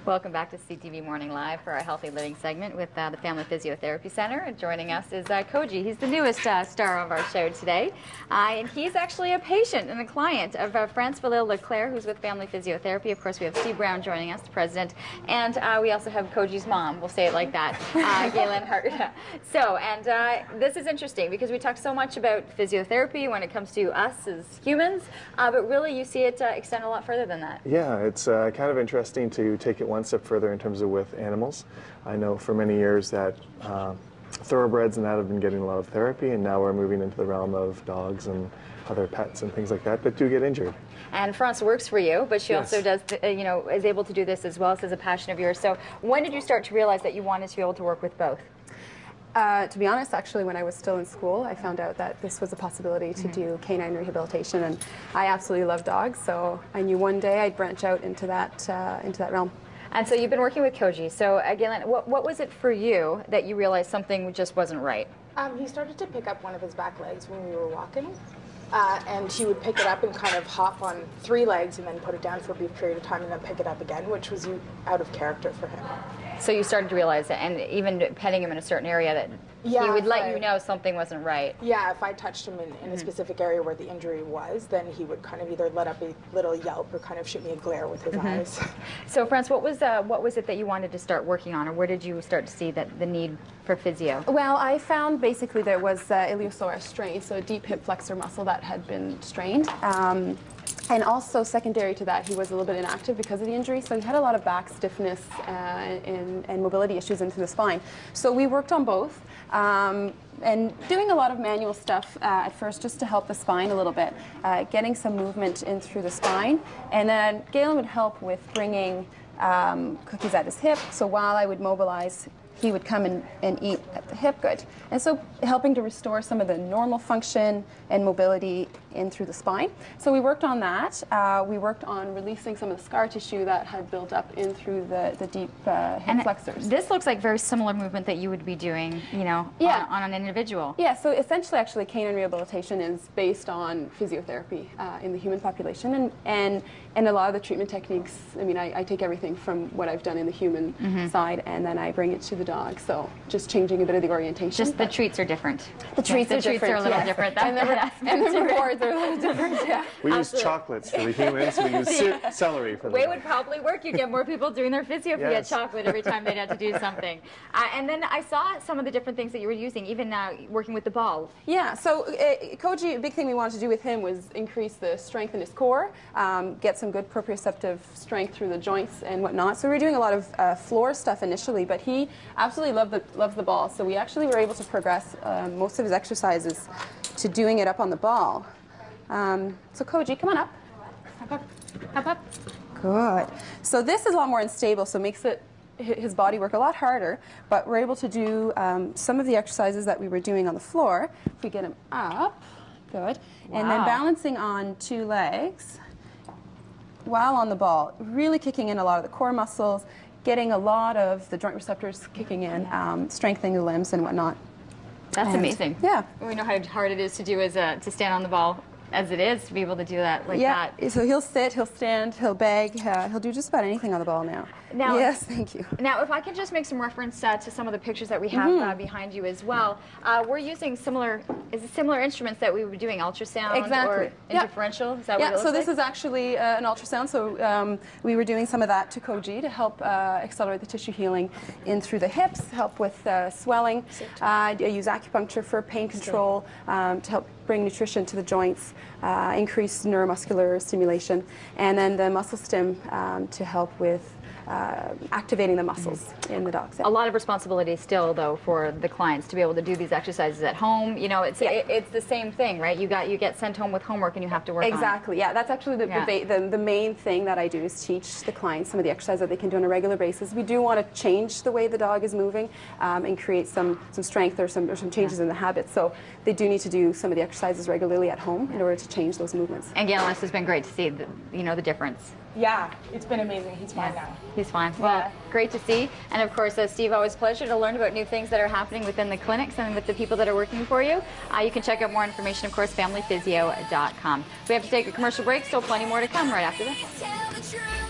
Welcome back to CTV Morning Live for our Healthy Living segment with the Family Physiotherapy Centre. And joining us is Koji. He's the newest star of our show today. And he's actually a patient and a client of Francois Leclerc, who's with Family Physiotherapy. Of course, we have Steve Brown joining us, the president. And we also have Koji's mom, we'll say it like that, Galen Hart. This is interesting because we talk so much about physiotherapy when it comes to us as humans, but really you see it extend a lot further than that. Yeah, it's kind of interesting to take it one step further in terms of with animals. I know for many years that thoroughbreds and that have been getting a lot of therapy, and now we're moving into the realm of dogs and other pets and things like that that do get injured. And France works for you, but she Yes. also does, is able to do this as well. This is a passion of yours. So when did you start to realize that you wanted to be able to work with both? To be honest, actually, when I was still in school, I found out that this was a possibility to do canine rehabilitation, and I absolutely love dogs, so I knew one day I'd branch out into that realm. And so you've been working with Koji. So again, what was it for you that you realized something just wasn't right? He started to pick up one of his back legs when we were walking, and he would pick it up and kind of hop on 3 legs and then put it down for a brief period of time and then pick it up again, which was out of character for him. So you started to realize that, and even petting him in a certain area, that he would let you know something wasn't right. Yeah, if I touched him in a specific area where the injury was, then he would kind of either let up a little yelp or kind of shoot me a glare with his eyes. So, France, what was it that you wanted to start working on, or where did you start to see that the need for physio? Well, I found basically there was iliopsoas strain, so a deep hip flexor muscle that had been strained. And also secondary to that, he was a little bit inactive because of the injury, so he had a lot of back stiffness and mobility issues into the spine. So we worked on both, and doing a lot of manual stuff at first just to help the spine a little bit, getting some movement in through the spine. And then Galen would help with bringing cookies at his hip, so while I would mobilize, he would come and eat at the hip, good. And so helping to restore some of the normal function and mobility in through the spine. So we worked on that. We worked on releasing some of the scar tissue that had built up in through the deep hip flexors. This looks like very similar movement that you would be doing, on an individual. Yeah, so essentially actually canine rehabilitation is based on physiotherapy in the human population, and a lot of the treatment techniques, I mean, I take everything from what I've done in the human side and then I bring it to the dog, so just changing a bit of the orientation. Just the treats are different. The treats are a little different. And the rewards are a little different, yeah. We use chocolates for the humans, we use celery for the way would probably work. You get more people doing their physio if you get chocolate every time they'd have to do something. And then I saw some of the different things that you were using, even working with the ball. Yeah, so Koji, a big thing we wanted to do with him was increase the strength in his core, get some good proprioceptive strength through the joints and whatnot. So we were doing a lot of floor stuff initially, but he absolutely loves the ball. So we actually were able to progress most of his exercises to doing it up on the ball. So Koji, come on up. Hop up. Hop up. Good. So this is a lot more unstable, so it makes his body work a lot harder, but we're able to do some of the exercises that we were doing on the floor. If we get him up, good. Wow. And then balancing on 2 legs while on the ball, really kicking in a lot of the core muscles, getting a lot of the joint receptors kicking in, strengthening the limbs and whatnot. That's amazing. Yeah. We know how hard it is to do to stand on the ball as it is, to be able to do that like that. Yeah, so he'll sit, he'll stand, he'll beg, he'll do just about anything on the ball now. Yes, thank you. Now, if I could just make some reference to some of the pictures that we have behind you as well. We're using similar instruments that we were doing, ultrasound or interferential? Is that what it looks so this like? is actually an ultrasound. So we were doing some of that to Koji to help accelerate the tissue healing in through the hips, help with swelling. I use acupuncture for pain control to help bring nutrition to the joints, increase neuromuscular stimulation, and then the muscle stim to help with activating the muscles in the dogs. A lot of responsibility still, though, for the clients to be able to do these exercises at home. It's the same thing, right? You get sent home with homework and you have to work on it. Exactly, yeah. That's actually the main thing that I do is teach the clients some of the exercises that they can do on a regular basis. We do want to change the way the dog is moving and create some strength or some changes in the habits. So they do need to do some of the exercises regularly at home in order to change those movements. And Galen, this has been great to see the difference. Yeah, it's been amazing. He's fine now. He's fine. Well, great to see. And of course, Steve, always a pleasure to learn about new things that are happening within the clinics and with the people that are working for you. You can check out more information, of course, familyphysio.com. We have to take a commercial break, so plenty more to come right after this.